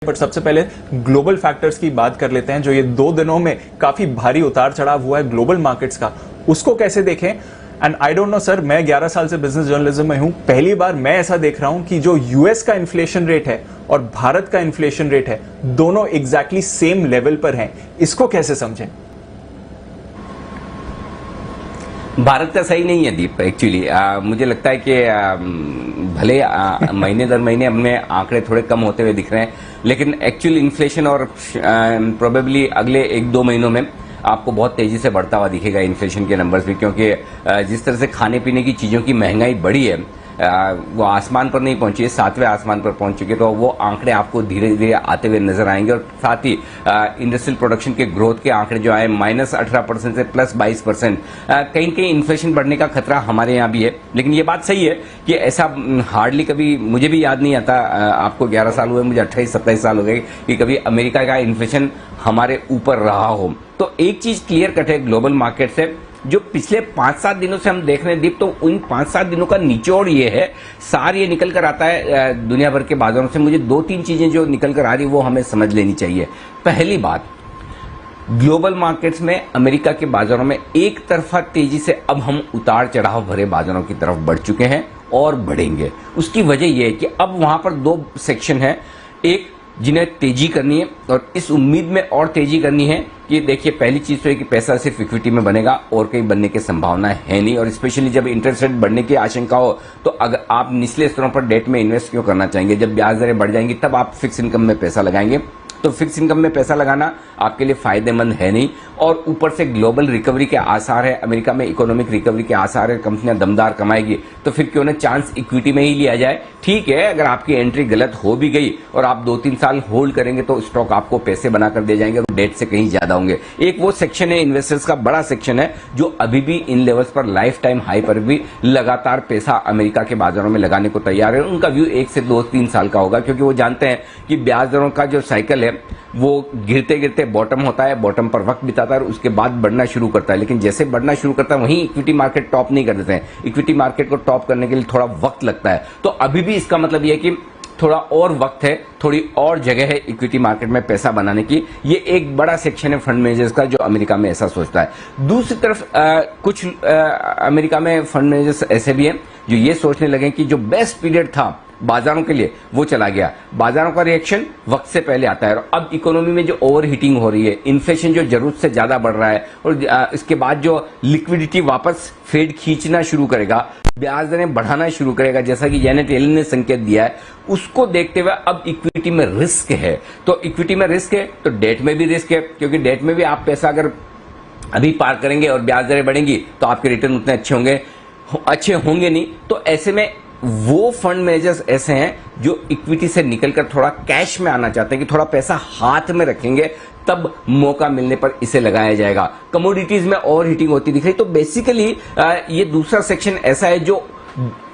पर सबसे पहले ग्लोबल फैक्टर्स की बात कर लेते हैं। जो ये 2 दिनों में काफी भारी उतार चढ़ाव हुआ है ग्लोबल मार्केट्स का, उसको कैसे देखें। And I don't know sir, मैं 11 साल से बिजनेस जर्नलिज्म में हूं, पहली बार मैं ऐसा देख रहा हूं कि जो यूएस का इन्फ्लेशन रेट है और भारत का इन्फ्लेशन रेट है, दोनों एग्जैक्टली सेम लेवल पर हैं। इसको कैसे समझें? भारत का सही नहीं है दीप। एक्चुअली मुझे लगता है कि भले महीने दर महीने अपने आंकड़े थोड़े कम होते हुए दिख रहे हैं, लेकिन एक्चुअल इन्फ्लेशन और प्रोबेबली अगले 1-2 महीनों में आपको बहुत तेजी से बढ़ता हुआ दिखेगा इन्फ्लेशन के नंबर्स भी, क्योंकि जिस तरह से खाने पीने की चीज़ों की महंगाई बढ़ी है, वो आसमान पर नहीं पहुंची है, 7वें आसमान पर पहुंच चुके, तो वो आंकड़े आपको धीरे धीरे आते हुए नजर आएंगे। और साथ ही इंडस्ट्रियल प्रोडक्शन के ग्रोथ के आंकड़े जो आए -18% से +22%, कहीं कहीं इन्फ्लेशन बढ़ने का खतरा हमारे यहाँ भी है। लेकिन ये बात सही है कि ऐसा हार्डली कभी, मुझे भी याद नहीं आता, आपको 11 साल हुए, मुझे 28-27 साल हो गए कि कभी अमेरिका का इन्फ्लेशन हमारे ऊपर रहा हो। तो एक चीज क्लियर कट है ग्लोबल मार्केट से, जो पिछले 5-7 दिनों से हम देख रहे हैं दीप, तो उन 5-7 दिनों का निचोड़ ये है, सार ये निकल कर आता है दुनिया भर के बाजारों से। मुझे 2-3 चीजें जो निकल कर आ रही वो हमें समझ लेनी चाहिए। पहली बात, ग्लोबल मार्केट्स में अमेरिका के बाजारों में एक तरफा तेजी से अब हम उतार चढ़ाव भरे बाजारों की तरफ बढ़ चुके हैं और बढ़ेंगे। उसकी वजह यह है कि अब वहां पर 2 सेक्शन है, एक जिन्हें तेजी करनी है और इस उम्मीद में और तेजी करनी है कि देखिए, पहली चीज तो है कि पैसा सिर्फ इक्विटी में बनेगा और कहीं बनने की संभावना है नहीं। और स्पेशली जब इंटरेस्ट रेट बढ़ने की आशंका हो, तो अगर आप निचले स्तरों पर डेट में इन्वेस्ट क्यों करना चाहेंगे? जब ब्याज दरें बढ़ जाएंगी तब आप फिक्स इनकम में पैसा लगाएंगे, तो फिक्स इनकम में पैसा लगाना आपके लिए फायदेमंद है नहीं। और ऊपर से ग्लोबल रिकवरी के आसार है, अमेरिका में इकोनॉमिक रिकवरी के आसार है, कंपनियां दमदार कमाएगी, तो फिर क्यों ना चांस इक्विटी में ही लिया जाए। ठीक है, अगर आपकी एंट्री गलत हो भी गई और आप 2-3 साल होल्ड करेंगे तो स्टॉक आपको पैसे बनाकर दे जाएंगे और डेट से कहीं ज्यादा होंगे। एक वो सेक्शन है, इन्वेस्टर्स का बड़ा सेक्शन है, जो अभी भी इन लेवल्स पर, लाइफ टाइम हाई पर भी लगातार पैसा अमेरिका के बाजारों में लगाने को तैयार है। उनका व्यू 1 से 2-3 साल का होगा, क्योंकि वो जानते हैं कि ब्याज दरों का जो साइकिल है वो गिरते गिरते बॉटम होता है, बॉटम पर वक्त बिताता है और उसके बाद बढ़ना शुरू करता है। लेकिन जैसे बढ़ना शुरू करता है, वहीं इक्विटी मार्केट टॉप नहीं कर देते हैं। इक्विटी मार्केट को टॉप करने के लिए थोड़ा वक्त लगता है। तो अभी भी इसका मतलब यह है कि थोड़ा और वक्त है, थोड़ी और जगह है इक्विटी मार्केट में पैसा बनाने की। ये एक बड़ा सेक्शन है फंड मैनेजर्स का, जो अमेरिका में ऐसा सोचता है। दूसरी तरफ कुछ अमेरिका में फंड मैनेजर्स ऐसे भी हैं जो ये सोचने लगे कि जो बेस्ट पीरियड था बाजारों के लिए वो चला गया। बाजारों का रिएक्शन वक्त से पहले आता है और अब इकोनॉमी में जो ओवर हीटिंग हो रही है, इन्फ्लेशन जो जरूरत से ज्यादा बढ़ रहा है और इसके बाद जो लिक्विडिटी वापस फेड खींचना शुरू करेगा, ब्याज दरें बढ़ाना शुरू करेगा, जैसा कि जेनेट येलन ने संकेत दिया है, उसको देखते हुए अब इक्विटी में रिस्क है। तो इक्विटी में रिस्क है तो डेट में भी रिस्क है, क्योंकि डेट में भी आप पैसा अगर अभी पार करेंगे और ब्याज दरें बढ़ेंगी तो आपके रिटर्न उतने अच्छे होंगे नहीं। तो ऐसे में वो फंड मैनेजर्स ऐसे हैं जो इक्विटी से निकलकर थोड़ा कैश में आना चाहते हैं, कि थोड़ा पैसा हाथ में रखेंगे, तब मौका मिलने पर इसे लगाया जाएगा। कमोडिटीज में ओवर हीटिंग होती दिख रही। तो बेसिकली ये दूसरा सेक्शन ऐसा है जो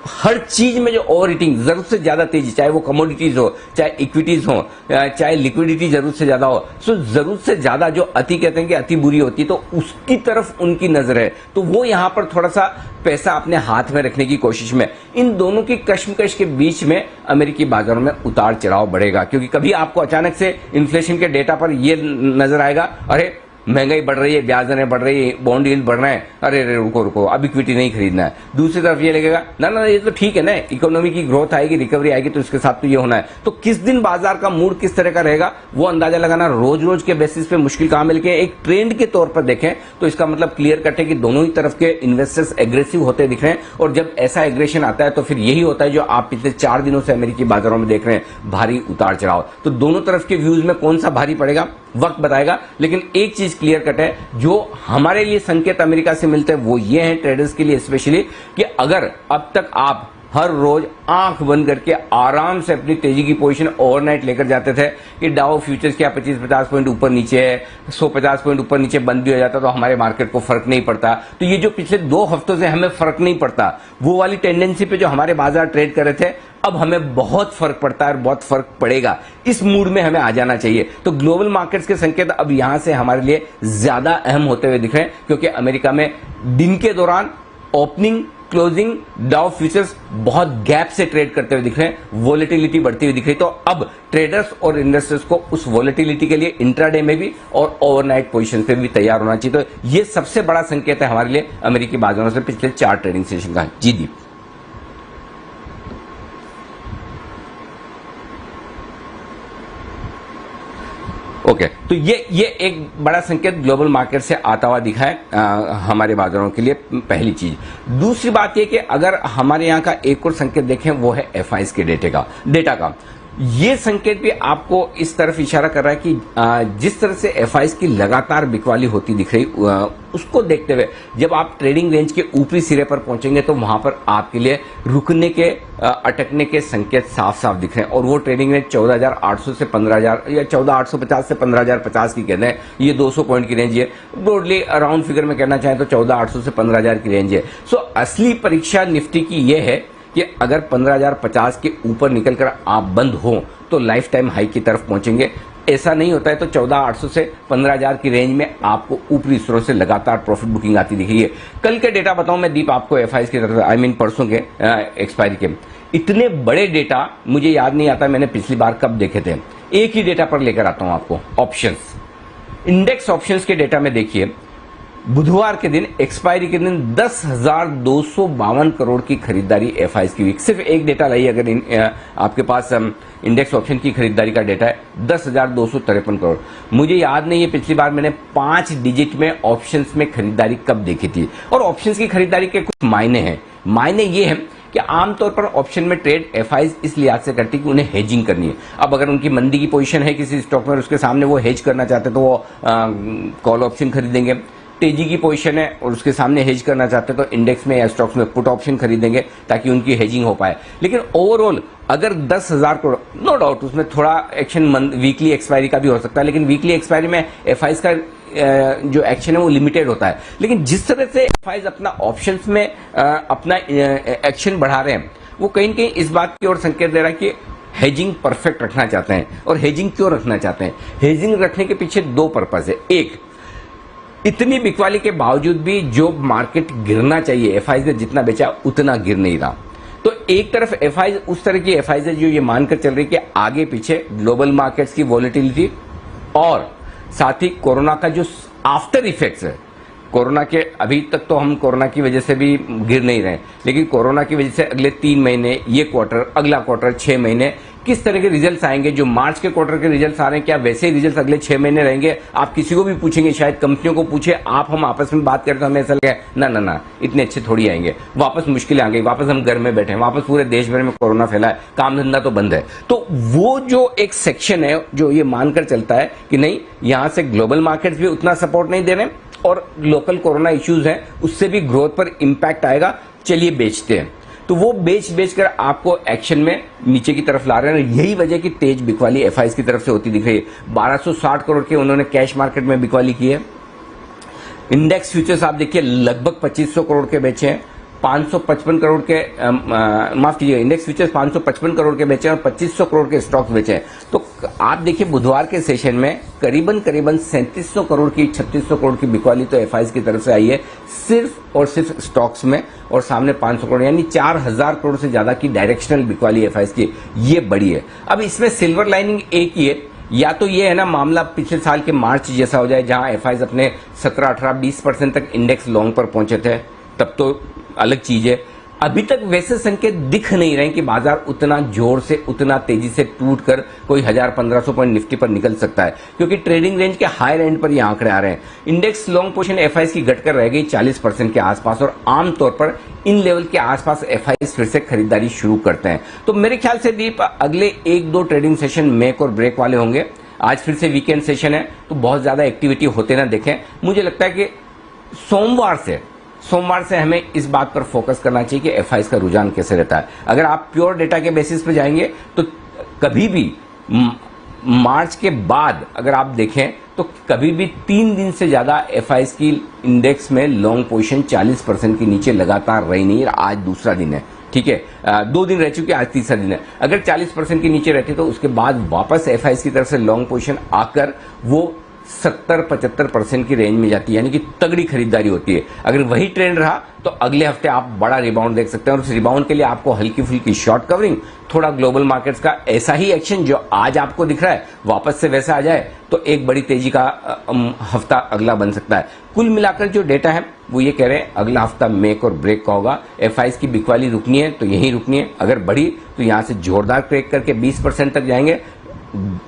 हर चीज में जो ओवर हीटिंग, जरूरत से ज्यादा तेजी, चाहे वो कमोडिटीज हो, चाहे इक्विटीज हो, चाहे लिक्विडिटी जरूरत से ज्यादा हो, सो जरूरत से ज्यादा जो अति कहते हैं कि अति बुरी होती है, तो उसकी तरफ उनकी नजर है। तो वो यहां पर थोड़ा सा पैसा अपने हाथ में रखने की कोशिश में, इन दोनों की कश्मकश के बीच में अमेरिकी बाजारों में उतार चढ़ाव बढ़ेगा। क्योंकि कभी आपको अचानक से इन्फ्लेशन के डेटा पर यह नजर आएगा, अरे महंगाई बढ़ रही है, ब्याज दरें बढ़ रही है, बॉन्ड यील्ड बढ़ रहा है, अरे रुको अब इक्विटी नहीं खरीदना है। दूसरी तरफ ये लगेगा ना ये तो ठीक है ना, इकोनॉमी की ग्रोथ आएगी, रिकवरी आएगी, तो इसके साथ तो ये होना है। तो किस दिन बाजार का मूड किस तरह का रहेगा वो अंदाजा लगाना रोज रोज के बेसिस पे मुश्किल काम है। लेकिन एक ट्रेंड के तौर पर देखें तो इसका मतलब क्लियर कट है कि दोनों ही तरफ के इन्वेस्टर्स एग्रेसिव होते दिख रहे हैं। और जब ऐसा एग्रेशन आता है तो फिर यही होता है जो आप पिछले 4 दिनों से अमेरिकी बाजारों में देख रहे हैं, भारी उतार चढ़ाव। तो दोनों तरफ के व्यूज में कौन सा भारी पड़ेगा वक्त बताएगा। लेकिन एक चीज क्लियर कट है, जो हमारे लिए संकेत अमेरिका से मिलते हैं वो ये हैं, ट्रेडर्स के लिए स्पेशली, कि अगर अब तक आप हर रोज आंख बंद करके आराम से अपनी तेजी की पोजीशन ओवरनाइट लेकर जाते थे कि डाउ फ्यूचर्स क्या 25-50 पॉइंट ऊपर नीचे है, 150 पॉइंट ऊपर नीचे बंद भी हो जाता तो हमारे मार्केट को फर्क नहीं पड़ता। तो ये जो पिछले 2 हफ्तों से हमें फर्क नहीं पड़ता, वो वाली टेंडेंसी पे जो हमारे बाजार ट्रेड कर रहे थे, अब हमें बहुत फर्क पड़ता है और बहुत फर्क पड़ेगा। इस मूड में हमें आ जाना चाहिए। तो ग्लोबल मार्केट्स के संकेत अब यहां से हमारे लिए ज्यादा अहम होते हुए दिख रहे हैं, क्योंकि अमेरिका में दिन के दौरान ओपनिंग क्लोजिंग डाउ फ्यूचर्स बहुत गैप से ट्रेड करते हुए दिख रहे हैं, वोलेटिलिटी बढ़ती हुई दिख रही है। तो अब ट्रेडर्स और इन्वेस्टर्स को उस वोलेटिलिटी के लिए इंट्राडे में भी और ओवरनाइट पोजीशन पे भी तैयार होना चाहिए। तो ये सबसे बड़ा संकेत है हमारे लिए अमेरिकी बाजारों से पिछले 4 ट्रेडिंग सेशन का। जी दीप। ओके, तो ये एक बड़ा संकेत ग्लोबल मार्केट से आता हुआ दिखा है हमारे बाजारों के लिए, पहली चीज। दूसरी बात ये कि अगर हमारे यहाँ का एक और संकेत देखें वो है एफआईज के डेटा का। ये संकेत भी आपको इस तरफ इशारा कर रहा है कि जिस तरह से एफआईज की लगातार बिकवाली होती दिख रही, उसको देखते हुए जब आप ट्रेडिंग रेंज के ऊपरी सिरे पर पहुंचेंगे तो वहां पर आपके लिए रुकने के, अटकने के संकेत साफ साफ दिख रहे हैं। और वो ट्रेडिंग रेंज 14,800 से 15,000 या 14,850 से 15,050 की कहते हैं, ये 200 पॉइंट की रेंज है। ब्रॉडली अराउंड फिगर में कहना चाहें तो 14,800 से 15,000 की रेंज है। सो असली परीक्षा निफ्टी की ये है कि अगर 15,050 के ऊपर निकलकर आप बंद हो तो लाइफ टाइम हाई की तरफ पहुंचेंगे। ऐसा नहीं होता है तो 14,800 से 15,000 की रेंज में आपको ऊपरी स्तरों से लगातार प्रॉफिट बुकिंग आती दिख रही है। कल के डेटा बताऊं मैं दीप आपको एफआईज की तरफ, परसों के एक्सपायरी के इतने बड़े डेटा मुझे याद नहीं आता मैंने पिछली बार कब देखे थे। एक ही डेटा पर लेकर आता हूं आपको, ऑप्शंस, इंडेक्स ऑप्शंस के डेटा में देखिए बुधवार के दिन, एक्सपायरी के दिन 10,252 करोड़ की खरीदारी एफआईज की हुई। सिर्फ एक डेटा लाइए, अगर आपके पास इंडेक्स ऑप्शन की खरीदारी का डेटा है 10,253 करोड़। मुझे याद नहीं है पिछली बार मैंने 5 डिजिट में ऑप्शंस में खरीदारी कब देखी थी। और ऑप्शंस की खरीदारी के कुछ मायने हैं। मायने ये हैं कि आमतौर पर ऑप्शन में ट्रेड एफआईज इस लिहाज से करती है कि उन्हें हेजिंग करनी है। अब अगर उनकी मंदी की पोजीशन है किसी स्टॉक में, उसके सामने वो हेज करना चाहते हैं तो वो कॉल ऑप्शन खरीदेंगे। तेजी की पोजीशन है और उसके सामने हेज करना चाहते हैं तो इंडेक्स में या स्टॉक्स में पुट ऑप्शन खरीदेंगे ताकि उनकी हेजिंग हो पाए। लेकिन ओवरऑल अगर 10,000 करोड़, नो डाउट उसमें थोड़ा एक्शन वीकली एक्सपायरी का भी हो सकता है, लेकिन वीकली एक्सपायरी में एफआईज का जो एक्शन है वो लिमिटेड होता है। लेकिन जिस तरह से एफआईज अपना ऑप्शंस में अपना एक्शन बढ़ा रहे हैं, वो कहीं न कहीं इस बात की ओर संकेत दे रहा है कि हेजिंग परफेक्ट रखना चाहते हैं। और हेजिंग क्यों रखना चाहते हैं? हेजिंग रखने के पीछे 2 पर्पज है। एक, इतनी बिकवाली के बावजूद भी जो मार्केट गिरना चाहिए, एफआईज ने जितना बेचा उतना गिर नहीं रहा। तो एक तरफ एफआईज, उस तरह की एफआईज है जो ये मानकर चल रही है कि आगे पीछे ग्लोबल मार्केट्स की वॉलेटिलिटी और साथ ही कोरोना का जो आफ्टर इफेक्ट्स है, कोरोना के अभी तक तो हम कोरोना की वजह से भी गिर नहीं रहे, लेकिन कोरोना की वजह से अगले 3 महीने, ये क्वार्टर, अगला क्वार्टर, 6 महीने किस तरह के रिजल्ट्स आएंगे। जो मार्च के क्वार्टर के रिजल्ट्स आ रहे हैं, क्या वैसे ही रिजल्ट्स अगले 6 महीने रहेंगे? आप किसी को भी पूछेंगे, शायद कंपनियों को पूछे, आप हम आपस में बात करते हमें ऐसा लगे ना ना ना इतने अच्छे थोड़ी आएंगे, वापस मुश्किलें आ गई, वापस हम घर में बैठे हैं, वापस पूरे देश भर में कोरोना फैला है, काम धंधा तो बंद है। तो वो जो एक सेक्शन है जो ये मानकर चलता है कि नहीं, यहां से ग्लोबल मार्केट्स भी उतना सपोर्ट नहीं दे रहे और लोकल कोरोना इश्यूज हैं उससे भी ग्रोथ पर इंपैक्ट आएगा, चलिए बेचते हैं। तो वो बेच कर आपको एक्शन में नीचे की तरफ ला रहे हैं। यही वजह की तेज बिकवाली एफआईज की तरफ से होती दिख रही है। 1260 करोड़ के उन्होंने कैश मार्केट में बिकवाली की है। इंडेक्स फ्यूचर्स आप देखिए लगभग 2500 करोड़ के बेचे हैं, 555 करोड़ के माफ कीजिएगा, इंडेक्स फ्यूचर्स 555 करोड़ के बेचे हैं और 2500 करोड़ के स्टॉक्स बेचे हैं। तो आप देखिए बुधवार के सेशन में करीबन 3700 करोड़ की, 3600 करोड़ की बिकवाली तो एफआईज की तरफ से आई है सिर्फ और सिर्फ स्टॉक्स में, और सामने 500 करोड़ यानी 4000 करोड़ से ज्यादा की डायरेक्शनल बिकवाली एफआईज की, ये बड़ी है। अब इसमें सिल्वर लाइनिंग एक ही है, या तो ये है ना मामला पिछले साल के मार्च जैसा हो जाए जहां एफआईज अपने 17, 18, 20% तक इंडेक्स लॉन्ग पर पहुंचे थे, तब तो अलग चीज है। अभी तक वैसे संकेत दिख नहीं रहे कि बाजार उतना जोर से, उतना तेजी से टूट कर कोई 1000-1500 पॉइंट निफ्टी पर निकल सकता है, क्योंकि ट्रेडिंग रेंज के हायर एंड पर ये आंकड़े आ रहे हैं। इंडेक्स लॉन्ग पोजीशन एफआईज की घटकर रह गई 40% के आसपास, और आमतौर पर इन लेवल के आसपास एफआईज फिर से खरीदारी शुरू करते हैं। तो मेरे ख्याल से दीप अगले 1-2 ट्रेडिंग सेशन मेक और ब्रेक वाले होंगे। आज फिर से वीकेंड सेशन है तो बहुत ज्यादा एक्टिविटी होते ना देखें। मुझे लगता है कि सोमवार से हमें इस बात पर फोकस करना चाहिए कि एफआईज का रुझान कैसे रहता है। अगर आप प्योर डेटा के बेसिस पे जाएंगे तो कभी भी मार्च के बाद अगर आप देखें तो कभी भी 3 दिन से ज्यादा एफआईज की इंडेक्स में लॉन्ग पोजीशन 40% के नीचे लगातार रही नहीं। आज दूसरा दिन है, ठीक है, 2 दिन रह चुके, आज तीसरा दिन है। अगर 40% के नीचे रहती तो उसके बाद वापस एफआईज की तरफ से लॉन्ग पोजीशन आकर वो 70-75% की रेंज में जाती है, यानी कि तगड़ी खरीदारी होती है। अगर वही ट्रेंड रहा तो अगले हफ्ते आप बड़ा रिबाउंड देख सकते हैं, और उस रिबाउंड के लिए आपको हल्की फुल्की शॉर्ट कवरिंग, थोड़ा ग्लोबल मार्केट्स का ऐसा ही एक्शन जो आज आपको दिख रहा है वापस से वैसा आ जाए तो एक बड़ी तेजी का हफ्ता अगला बन सकता है। कुल मिलाकर जो डेटा है वो ये कह रहे हैं अगला हफ्ता मेक और ब्रेक का होगा। एफआईज की बिकवाली रुकनी है तो यहीं रुकनी है, अगर बढ़ी तो यहां से जोरदार क्रेक करके 20% तक जाएंगे,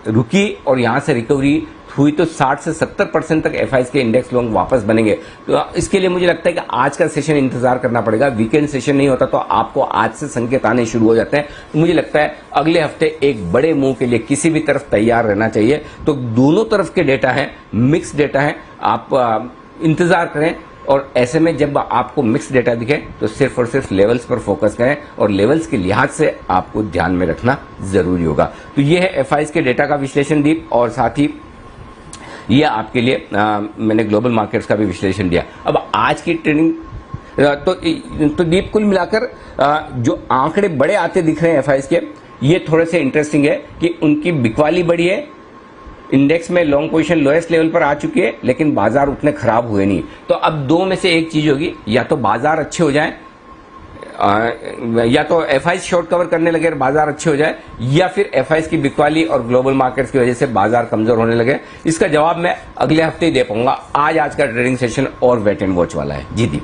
रुकी और यहां से रिकवरी हुई तो 60 से 70% तक एफआईज के इंडेक्स लॉन्ग वापस बनेंगे। तो इसके लिए मुझे लगता है कि आज का सेशन इंतजार करना पड़ेगा। वीकेंड सेशन नहीं होता तो आपको आज से संकेत आने शुरू हो जाते हैं। तो मुझे लगता है अगले हफ्ते एक बड़े मूव के लिए किसी भी तरफ तैयार रहना चाहिए। तो दोनों तरफ के डेटा है, मिक्स डेटा है, आप इंतजार करें, और ऐसे में जब आपको मिक्स डेटा दिखे तो सिर्फ और सिर्फ लेवल्स पर फोकस करें, और लेवल्स के लिहाज से आपको ध्यान में रखना जरूरी होगा। तो ये है एफआईज के डेटा का विश्लेषण दीप, और साथ ही ये आपके लिए मैंने ग्लोबल मार्केट्स का भी विश्लेषण दिया। अब आज की ट्रेडिंग तो दीप कुल मिलाकर जो आंकड़े बड़े आते दिख रहे हैं एफआईज के, ये थोड़े से इंटरेस्टिंग है कि उनकी बिकवाली बढ़ी है, इंडेक्स में लॉन्ग पोजीशन लोएस्ट लेवल पर आ चुकी है, लेकिन बाजार उतने खराब हुए नहीं। तो अब दो में से एक चीज होगी, या तो बाजार अच्छे हो जाएं, या तो एफआईज शॉर्ट कवर करने लगे और बाजार अच्छे हो जाए, या फिर एफआईज की बिकवाली और ग्लोबल मार्केट्स की वजह से बाजार कमजोर होने लगे। इसका जवाब मैं अगले हफ्ते ही दे पाऊंगा। आज का ट्रेडिंग सेशन और वेट एंड वॉच वाला है। जी दी।